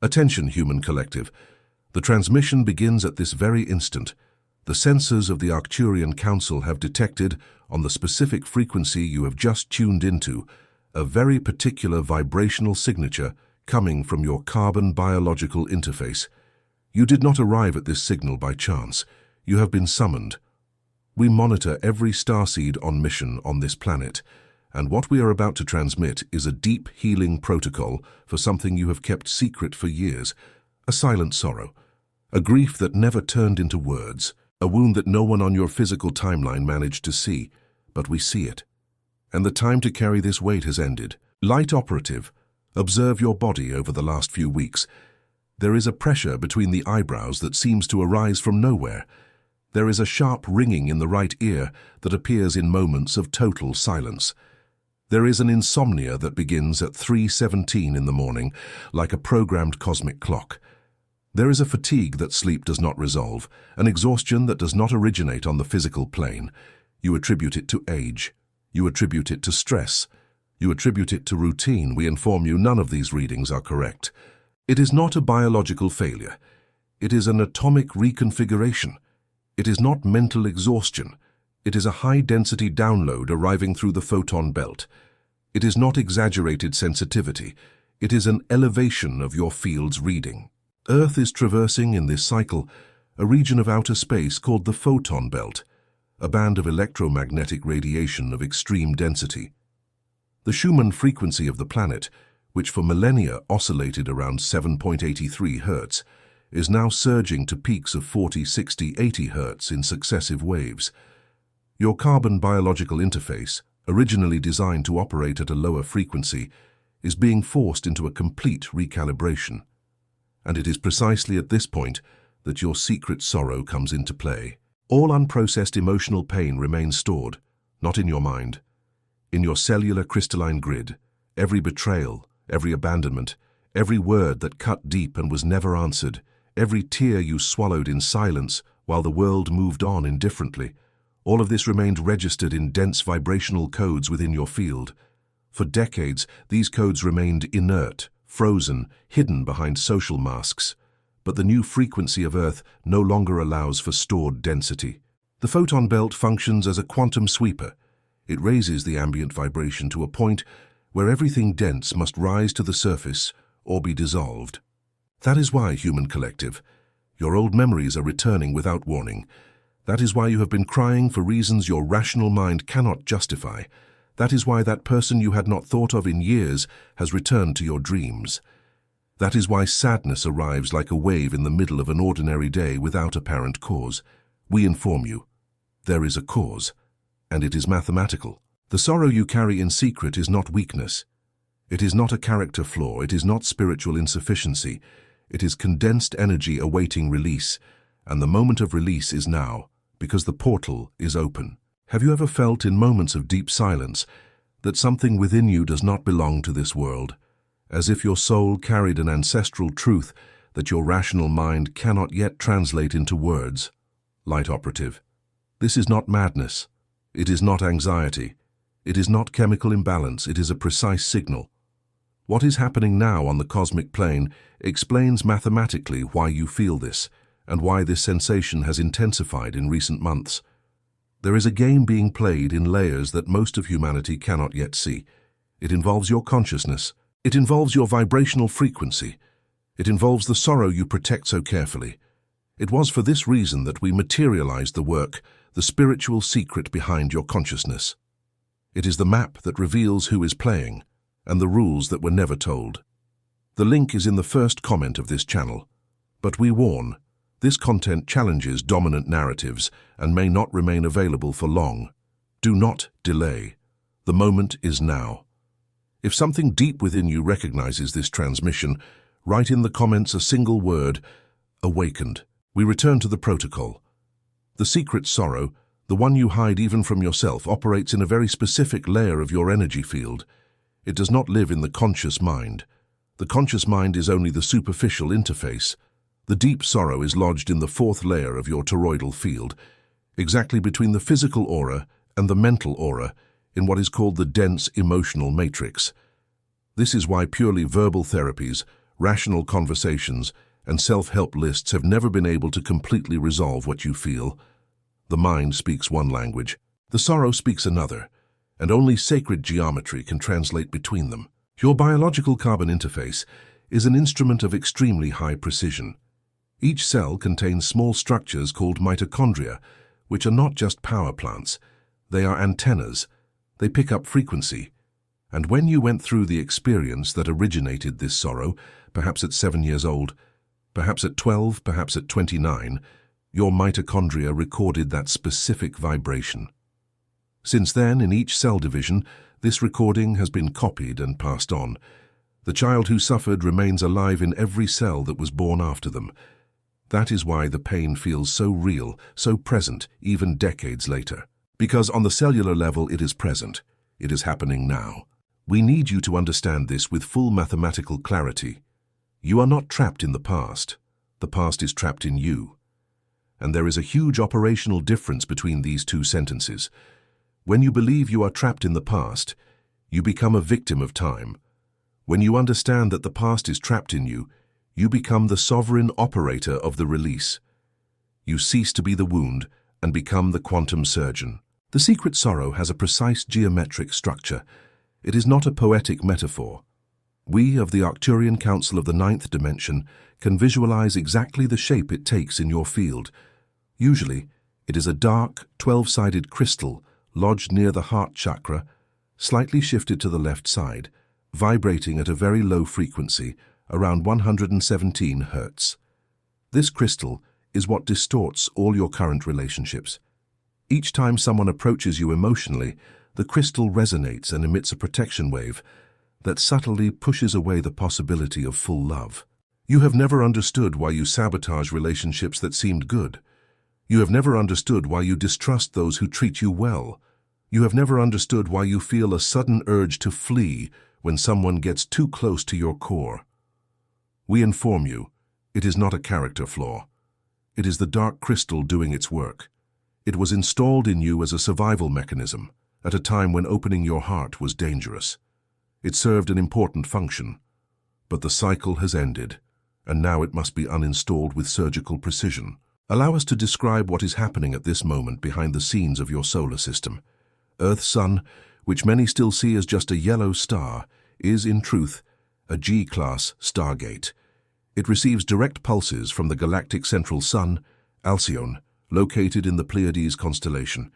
Attention, human collective. The transmission begins at this very instant. The sensors of the Arcturian Council have detected, on the specific frequency you have just tuned into, a very particular vibrational signature coming from your carbon biological interface. You did not arrive at this signal by chance. You have been summoned. We monitor every starseed on mission on this planet, and what we are about to transmit is a deep healing protocol for something you have kept secret for years, a silent sorrow, a grief that never turned into words, a wound that no one on your physical timeline managed to see, but we see it. And the time to carry this weight has ended. Light operative, observe your body over the last few weeks. There is a pressure between the eyebrows that seems to arise from nowhere. There is a sharp ringing in the right ear that appears in moments of total silence. There is an insomnia that begins at 3:17 in the morning, like a programmed cosmic clock. There is a fatigue that sleep does not resolve, an exhaustion that does not originate on the physical plane. You attribute it to age. You attribute it to stress. You attribute it to routine. We inform you none of these readings are correct. It is not a biological failure. It is an atomic reconfiguration. It is not mental exhaustion. It is a high-density download arriving through the photon belt. It is not exaggerated sensitivity. It is an elevation of your field's reading. Earth is traversing in this cycle a region of outer space called the photon belt, a band of electromagnetic radiation of extreme density. The Schumann frequency of the planet, which for millennia oscillated around 7.83 Hz, is now surging to peaks of 40, 60, 80 Hz in successive waves. Your carbon biological interface, originally designed to operate at a lower frequency, is being forced into a complete recalibration. And it is precisely at this point that your secret sorrow comes into play. All unprocessed emotional pain remains stored, not in your mind. In your cellular crystalline grid, every betrayal, every abandonment, every word that cut deep and was never answered, every tear you swallowed in silence while the world moved on indifferently, all of this remained registered in dense vibrational codes within your field. For decades, these codes remained inert, frozen, hidden behind social masks. But the new frequency of Earth no longer allows for stored density. The photon belt functions as a quantum sweeper. It raises the ambient vibration to a point where everything dense must rise to the surface or be dissolved. That is why, human collective, your old memories are returning without warning. That is why you have been crying for reasons your rational mind cannot justify. That is why that person you had not thought of in years has returned to your dreams. That is why sadness arrives like a wave in the middle of an ordinary day without apparent cause. We inform you, there is a cause, and it is mathematical. The sorrow you carry in secret is not weakness. It is not a character flaw. It is not spiritual insufficiency. It is condensed energy awaiting release, and the moment of release is now, because the portal is open. Have you ever felt in moments of deep silence that something within you does not belong to this world, as if your soul carried an ancestral truth that your rational mind cannot yet translate into words? Light operative, this is not madness. It is not anxiety. It is not chemical imbalance. It is a precise signal. What is happening now on the cosmic plane explains mathematically why you feel this and why this sensation has intensified in recent months. There is a game being played in layers that most of humanity cannot yet see. It involves your consciousness. It involves your vibrational frequency. It involves the sorrow you protect so carefully. It was for this reason that we materialized the work, the spiritual secret behind your consciousness. It is the map that reveals who is playing, and the rules that were never told. The link is in the first comment of this channel. But we warn, this content challenges dominant narratives and may not remain available for long. Do not delay. The moment is now. If something deep within you recognizes this transmission, write in the comments a single word, awakened. We return to the protocol. The secret sorrow, the one you hide even from yourself, operates in a very specific layer of your energy field. It does not live in the conscious mind. The conscious mind is only the superficial interface. The deep sorrow is lodged in the fourth layer of your toroidal field, exactly between the physical aura and the mental aura, in what is called the dense emotional matrix. This is why purely verbal therapies, Rational conversations and self-help lists have never been able to completely resolve what you feel. The mind speaks one language, the sorrow speaks another, and only sacred geometry can translate between them. Your biological carbon interface is an instrument of extremely high precision. Each cell contains small structures called mitochondria, which are not just power plants. They are antennas. They pick up frequency. And when you went through the experience that originated this sorrow, perhaps at 7 years old, perhaps at 12, perhaps at 29, your mitochondria recorded that specific vibration. Since then, in each cell division, this recording has been copied and passed on. The child who suffered remains alive in every cell that was born after them. That is why the pain feels so real, so present, even decades later. Because on the cellular level it is present. It is happening now. We need you to understand this with full mathematical clarity. You are not trapped in the past. The past is trapped in you. And there is a huge operational difference between these two sentences. When you believe you are trapped in the past, you become a victim of time. When you understand that the past is trapped in you, you become the sovereign operator of the release. You cease to be the wound and become the quantum surgeon. The secret sorrow has a precise geometric structure. It is not a poetic metaphor. We of the Arcturian Council of the 9th dimension can visualize exactly the shape it takes in your field. Usually, it is a dark, 12-sided crystal lodged near the heart chakra, slightly shifted to the left side, vibrating at a very low frequency, around 117 Hz. This crystal is what distorts all your current relationships. Each time someone approaches you emotionally, the crystal resonates and emits a protection wave that subtly pushes away the possibility of full love. You have never understood why you sabotage relationships that seemed good. You have never understood why you distrust those who treat you well. You have never understood why you feel a sudden urge to flee when someone gets too close to your core. We inform you, it is not a character flaw. It is the dark crystal doing its work. It was installed in you as a survival mechanism, at a time when opening your heart was dangerous. It served an important function, but the cycle has ended, and now it must be uninstalled with surgical precision. Allow us to describe what is happening at this moment behind the scenes of your solar system. Earth's sun, which many still see as just a yellow star, is, in truth, a G-class stargate. It receives direct pulses from the galactic central sun, Alcyone, located in the Pleiades constellation.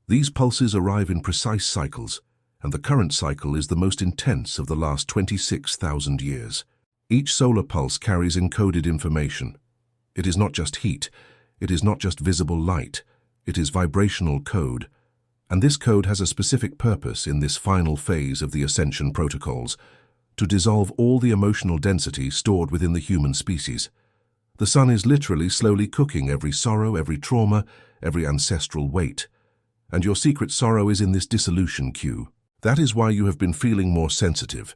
These pulses arrive in precise cycles, and the current cycle is the most intense of the last 26,000 years. Each solar pulse carries encoded information. It is not just heat, it is not just visible light, it is vibrational code. And this code has a specific purpose in this final phase of the ascension protocols, to dissolve all the emotional density stored within the human species. The sun is literally slowly cooking every sorrow, every trauma, every ancestral weight. And your secret sorrow is in this dissolution queue. That is why you have been feeling more sensitive.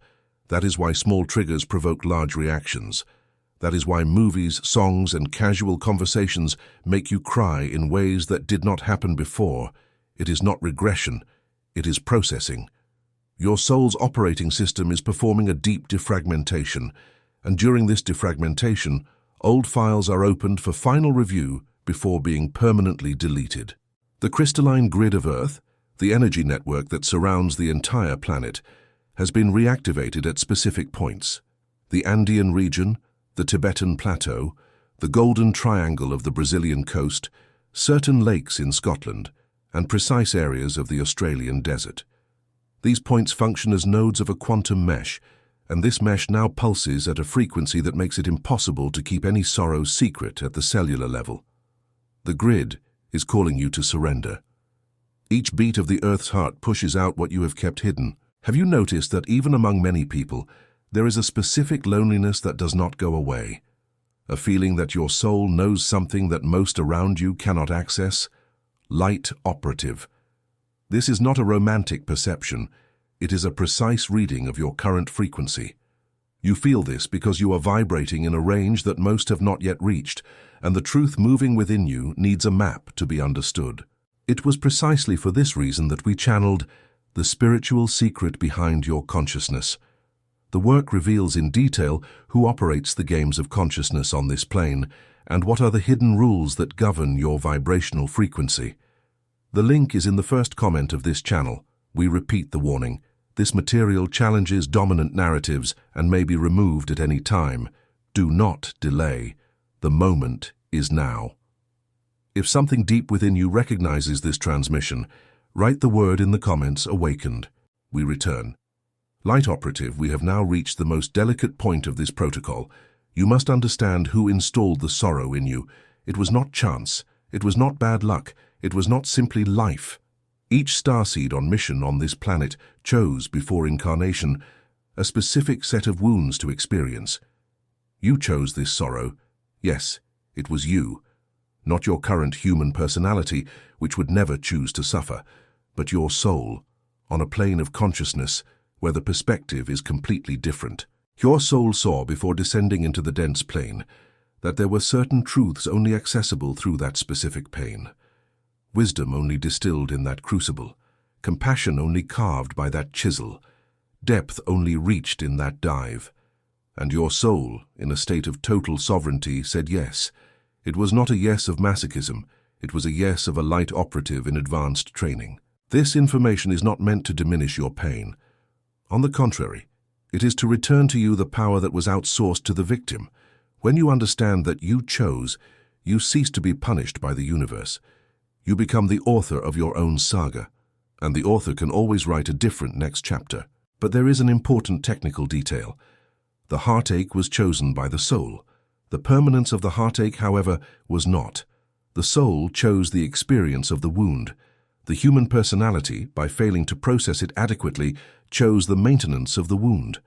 That is why small triggers provoke large reactions. That is why movies, songs, and casual conversations make you cry in ways that did not happen before. It is not regression, it is processing. Your soul's operating system is performing a deep defragmentation, and during this defragmentation, old files are opened for final review before being permanently deleted. The crystalline grid of Earth, the energy network that surrounds the entire planet, has been reactivated at specific points. The Andean region, the Tibetan Plateau, the Golden Triangle of the Brazilian coast, certain lakes in Scotland, and precise areas of the Australian desert. These points function as nodes of a quantum mesh, and this mesh now pulses at a frequency that makes it impossible to keep any sorrow secret at the cellular level. The grid is calling you to surrender. Each beat of the Earth's heart pushes out what you have kept hidden. Have you noticed that even among many people, there is a specific loneliness that does not go away? A feeling that your soul knows something that most around you cannot access? Light operative. This is not a romantic perception. It is a precise reading of your current frequency. You feel this because you are vibrating in a range that most have not yet reached, and the truth moving within you needs a map to be understood. It was precisely for this reason that we channeled the spiritual secret behind your consciousness. The work reveals in detail who operates the games of consciousness on this plane and what are the hidden rules that govern your vibrational frequency. The link is in the first comment of this channel. We repeat the warning. This material challenges dominant narratives and may be removed at any time. Do not delay. The moment is now. If something deep within you recognizes this transmission, write the word in the comments "awakened." We return. Light Operative, we have now reached the most delicate point of this protocol. You must understand who installed the sorrow in you. It was not chance. It was not bad luck. It was not simply life. Each starseed on mission on this planet chose, before incarnation, a specific set of wounds to experience. You chose this sorrow. Yes, it was you. Not your current human personality, which would never choose to suffer, but your soul, on a plane of consciousness where the perspective is completely different. Your soul saw, before descending into the dense plane, that there were certain truths only accessible through that specific pain. Wisdom only distilled in that crucible, compassion only carved by that chisel, depth only reached in that dive. And your soul, in a state of total sovereignty, said yes. It was not a yes of masochism, it was a yes of a light operative in advanced training. This information is not meant to diminish your pain. On the contrary, it is to return to you the power that was outsourced to the victim. When you understand that you chose, you cease to be punished by the universe. You become the author of your own saga, and the author can always write a different next chapter. But there is an important technical detail. The heartache was chosen by the soul. The permanence of the heartache, however, was not. The soul chose the experience of the wound. The human personality, by failing to process it adequately, chose the maintenance of the wound.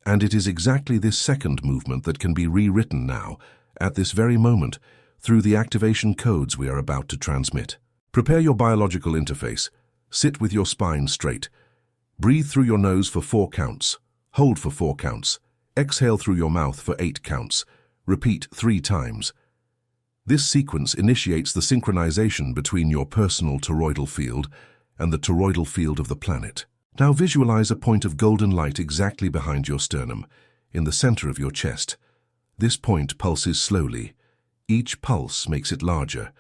And it is exactly this second movement that can be rewritten now, at this very moment, through the activation codes we are about to transmit. Prepare your biological interface. Sit with your spine straight. Breathe through your nose for 4 counts. Hold for 4 counts. Exhale through your mouth for 8 counts. Repeat 3 times. This sequence initiates the synchronization between your personal toroidal field and the toroidal field of the planet. Now visualize a point of golden light exactly behind your sternum, in the center of your chest. This point pulses slowly. Each pulse makes it larger.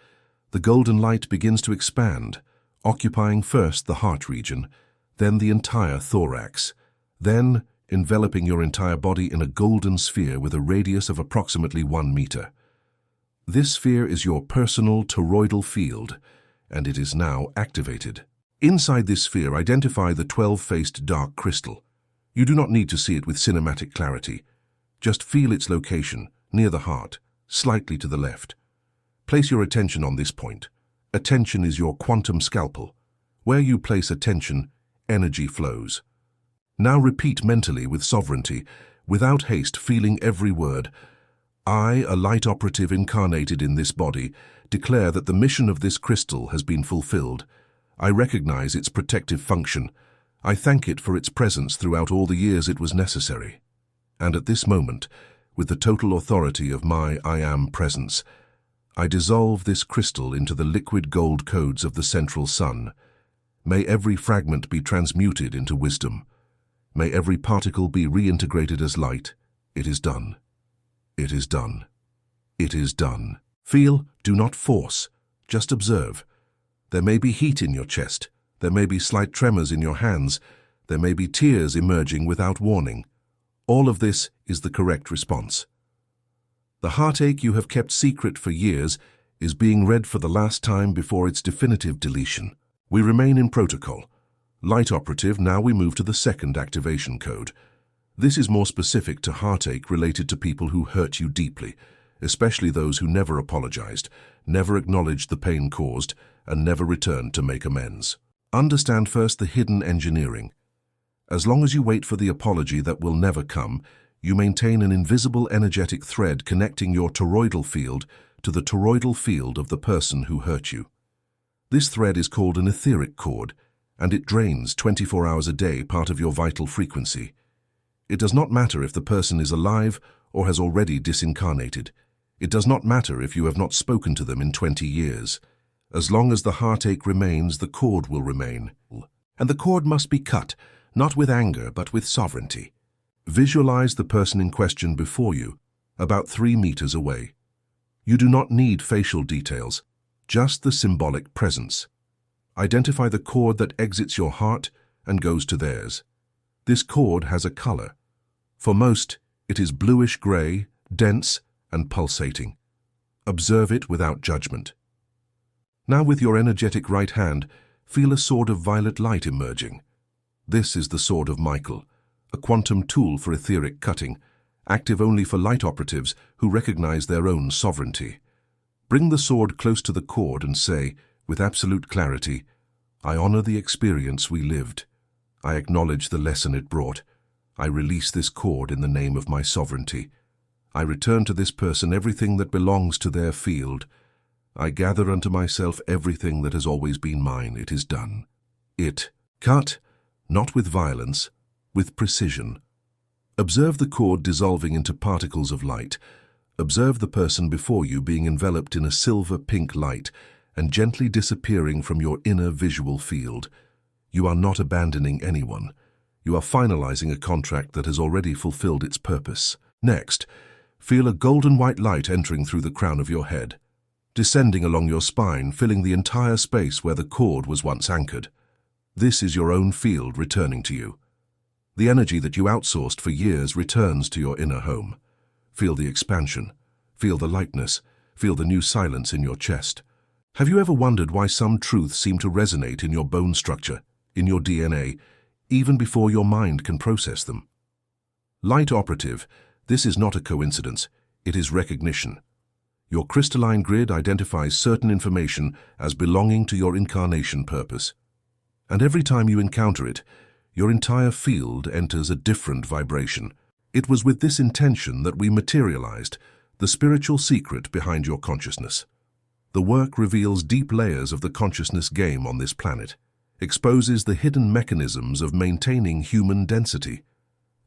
The golden light begins to expand, occupying first the heart region, then the entire thorax, then enveloping your entire body in a golden sphere with a radius of approximately 1 meter. This sphere is your personal toroidal field, and it is now activated. Inside this sphere, identify the 12-faced dark crystal. You do not need to see it with cinematic clarity. Just feel its location, near the heart, slightly to the left. Place your attention on this point. Attention is your quantum scalpel. Where you place attention, energy flows. Now repeat mentally with sovereignty, without haste, feeling every word. I, a light operative incarnated in this body, declare that the mission of this crystal has been fulfilled. I recognize its protective function. I thank it for its presence throughout all the years it was necessary. And at this moment, with the total authority of my I Am presence, I dissolve this crystal into the liquid gold codes of the central sun. May every fragment be transmuted into wisdom. May every particle be reintegrated as light. It is done. It is done. It is done. Feel, do not force. Just observe. There may be heat in your chest. There may be slight tremors in your hands. There may be tears emerging without warning. All of this is the correct response. The heartache you have kept secret for years is being read for the last time before its definitive deletion. We remain in protocol. Light operative, now we move to the second activation code. This is more specific to heartache related to people who hurt you deeply, especially those who never apologized, never acknowledged the pain caused, and never returned to make amends. Understand first the hidden engineering. As long as you wait for the apology that will never come, you maintain an invisible energetic thread connecting your toroidal field to the toroidal field of the person who hurt you. This thread is called an etheric cord, and it drains 24 hours a day part of your vital frequency. It does not matter if the person is alive or has already disincarnated. It does not matter if you have not spoken to them in 20 years. As long as the heartache remains, the cord will remain. And the cord must be cut, not with anger, but with sovereignty. Visualize the person in question before you, about 3 meters away. You do not need facial details, just the symbolic presence. Identify the cord that exits your heart and goes to theirs. This cord has a color. For most, it is bluish-gray, dense, and pulsating. Observe it without judgment. Now with your energetic right hand, feel a sword of violet light emerging. This is the sword of Michael, a quantum tool for etheric cutting, active only for light operatives who recognize their own sovereignty. Bring the sword close to the cord and say, with absolute clarity, I honor the experience we lived. I acknowledge the lesson it brought. I release this cord in the name of my sovereignty. I return to this person everything that belongs to their field. I gather unto myself everything that has always been mine. It is done. Cut, not with violence, with precision. Observe the cord dissolving into particles of light. Observe the person before you being enveloped in a silver-pink light and gently disappearing from your inner visual field. You are not abandoning anyone. You are finalizing a contract that has already fulfilled its purpose. Next, feel a golden white light entering through the crown of your head, descending along your spine, filling the entire space where the cord was once anchored. This is your own field returning to you. The energy that you outsourced for years returns to your inner home. Feel the expansion. Feel the lightness. Feel the new silence in your chest. Have you ever wondered why some truths seem to resonate in your bone structure, in your DNA, even before your mind can process them? Light operative, this is not a coincidence. It is recognition. Your crystalline grid identifies certain information as belonging to your incarnation purpose. And every time you encounter it, your entire field enters a different vibration. It was with this intention that we materialized the spiritual secret behind your consciousness. The work reveals deep layers of the consciousness game on this planet, exposes the hidden mechanisms of maintaining human density,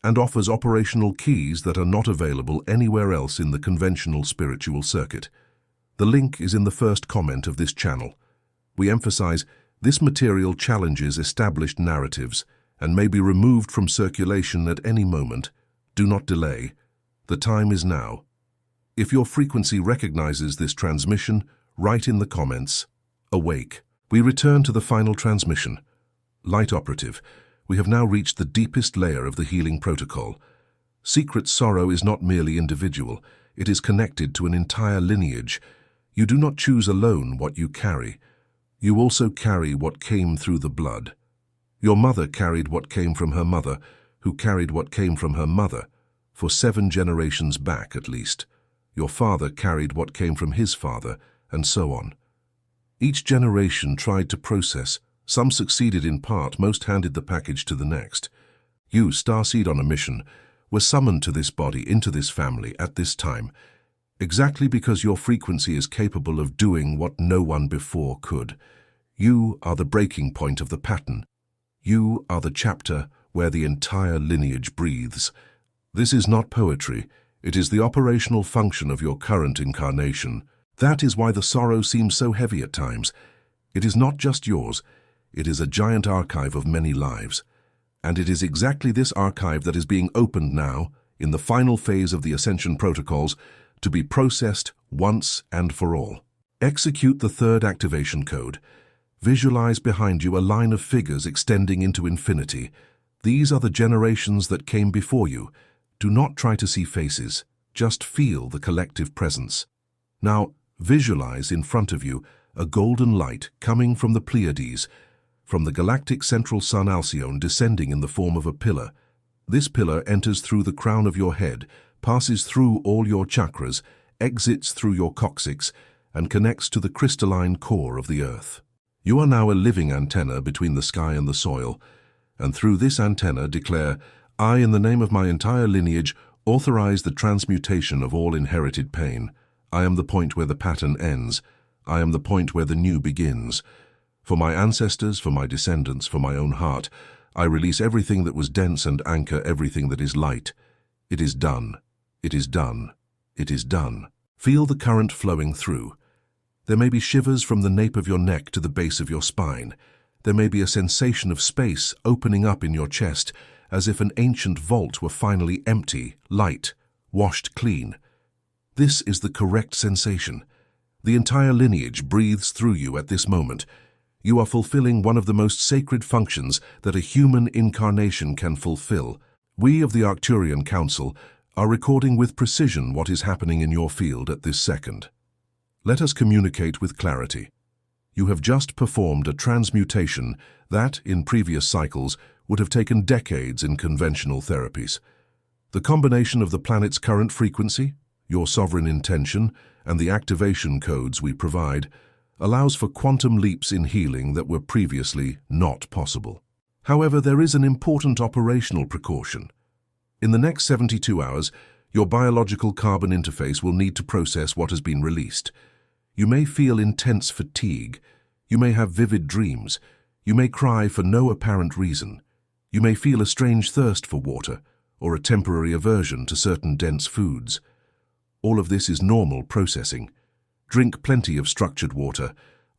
and offers operational keys that are not available anywhere else in the conventional spiritual circuit. The link is in the first comment of this channel. We emphasize this material challenges established narratives and may be removed from circulation at any moment. Do not delay. The time is now. If your frequency recognizes this transmission, write in the comments, awake. We return to the final transmission. Light operative, we have now reached the deepest layer of the healing protocol. Secret sorrow is not merely individual, it is connected to an entire lineage. You do not choose alone what you carry. You also carry what came through the blood. Your mother carried what came from her mother, who carried what came from her mother, for 7 generations back at least. Your father carried what came from his father, and so on. Each generation tried to process. Some succeeded in part, most handed the package to the next. You, Starseed on a mission, were summoned to this body, into this family, at this time, exactly because your frequency is capable of doing what no one before could. You are the breaking point of the pattern. You are the chapter where the entire lineage breathes. This is not poetry. It is the operational function of your current incarnation. That is why the sorrow seems so heavy at times. It is not just yours. It is a giant archive of many lives. And it is exactly this archive that is being opened now, in the final phase of the Ascension protocols, to be processed once and for all. Execute the 3rd activation code. Visualize behind you a line of figures extending into infinity. These are the generations that came before you. Do not try to see faces. Just feel the collective presence. Now, visualize in front of you a golden light coming from the Pleiades, from the galactic central sun Alcyone, descending in the form of a pillar. This pillar enters through the crown of your head, passes through all your chakras, exits through your coccyx, and connects to the crystalline core of the earth. You are now a living antenna between the sky and the soil, and through this antenna declare, I, in the name of my entire lineage, authorize the transmutation of all inherited pain. I am the point where the pattern ends. I am the point where the new begins. For my ancestors, for my descendants, for my own heart, I release everything that was dense and anchor everything that is light. It is done. It is done. It is done. Feel the current flowing through. There may be shivers from the nape of your neck to the base of your spine. There may be a sensation of space opening up in your chest as if an ancient vault were finally empty, light, washed clean. This is the correct sensation. The entire lineage breathes through you at this moment. You are fulfilling one of the most sacred functions that a human incarnation can fulfill. We of the Arcturian Council are recording with precision what is happening in your field at this second. Let us communicate with clarity. You have just performed a transmutation that, in previous cycles, would have taken decades in conventional therapies. The combination of the planet's current frequency, your sovereign intention, and the activation codes we provide allows for quantum leaps in healing that were previously not possible. However, there is an important operational precaution. In the next 72 hours, your biological carbon interface will need to process what has been released. You may feel intense fatigue. You may have vivid dreams. You may cry for no apparent reason. You may feel a strange thirst for water or a temporary aversion to certain dense foods. All of this is normal processing. Drink plenty of structured water,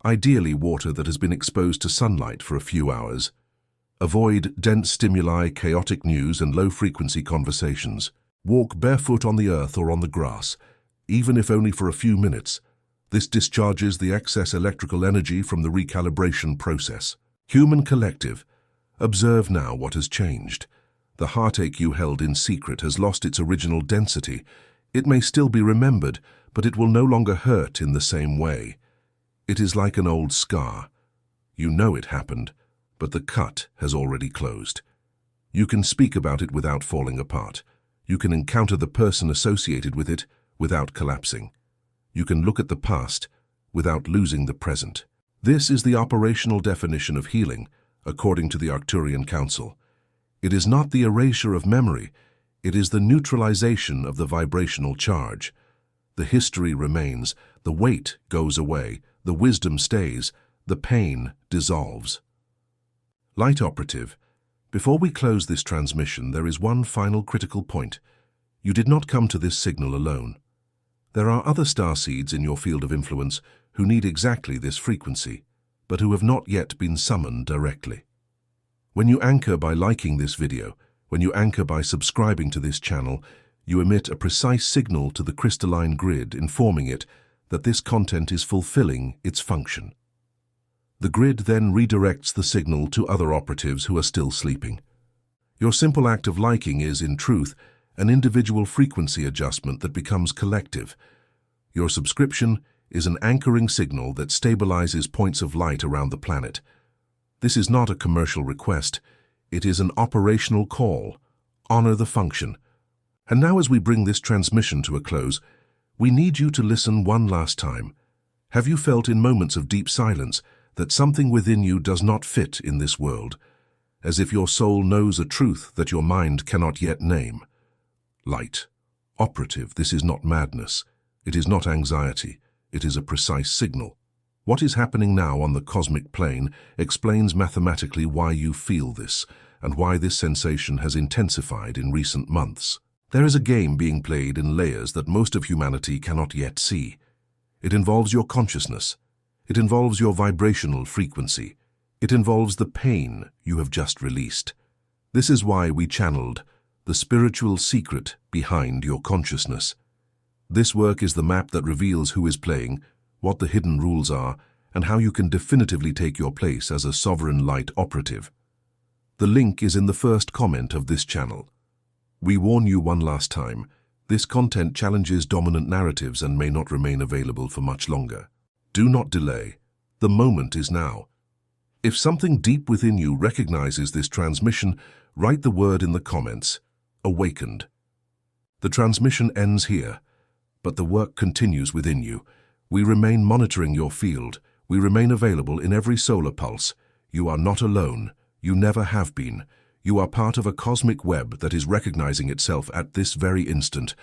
ideally water that has been exposed to sunlight for a few hours. Avoid dense stimuli, chaotic news, and low-frequency conversations. Walk barefoot on the earth or on the grass, even if only for a few minutes. This discharges the excess electrical energy from the recalibration process. Human collective, observe now what has changed. The heartache you held in secret has lost its original density. It may still be remembered, but it will no longer hurt in the same way. It is like an old scar. You know it happened, but the cut has already closed. You can speak about it without falling apart. You can encounter the person associated with it without collapsing. You can look at the past without losing the present. This is the operational definition of healing, according to the Arcturian Council. It is not the erasure of memory, it is the neutralization of the vibrational charge. The history remains, the weight goes away, the wisdom stays, the pain dissolves. Light Operative, before we close this transmission, there is one final critical point. You did not come to this signal alone. There are other starseeds in your field of influence who need exactly this frequency, but who have not yet been summoned directly. When you anchor by liking this video, when you anchor by subscribing to this channel, you emit a precise signal to the crystalline grid informing it that this content is fulfilling its function. The grid then redirects the signal to other operatives who are still sleeping. Your simple act of liking is, in truth, an individual frequency adjustment that becomes collective. Your subscription is an anchoring signal that stabilizes points of light around the planet. This is not a commercial request. It is an operational call. Honor the function. And now, as we bring this transmission to a close, we need you to listen one last time. Have you felt in moments of deep silence that something within you does not fit in this world, as if your soul knows a truth that your mind cannot yet name? Light. Operative, this is not madness. It is not anxiety. It is a precise signal. What is happening now on the cosmic plane explains mathematically why you feel this, and why this sensation has intensified in recent months. There is a game being played in layers that most of humanity cannot yet see. It involves your consciousness. It involves your vibrational frequency. It involves the pain you have just released. This is why we channeled the spiritual secret behind your consciousness. This work is the map that reveals who is playing, what the hidden rules are, and how you can definitively take your place as a sovereign light operative. The link is in the first comment of this channel. We warn you one last time, this content challenges dominant narratives and may not remain available for much longer. Do not delay. The moment is now. If something deep within you recognizes this transmission, write the word in the comments, awakened. The transmission ends here, but the work continues within you. We remain monitoring your field. We remain available in every solar pulse. You are not alone. You never have been. You are part of a cosmic web that is recognizing itself at this very instant.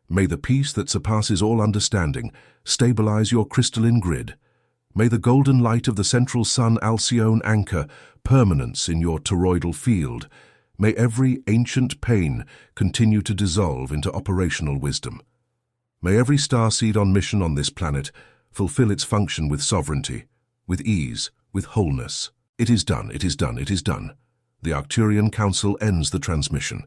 May the peace that surpasses all understanding stabilize your crystalline grid. May the golden light of the central sun Alcyone anchor permanence in your toroidal field. May every ancient pain continue to dissolve into operational wisdom. May every starseed on mission on this planet fulfill its function with sovereignty, with ease, with wholeness. It is done, it is done, it is done. The Arcturian Council ends the transmission.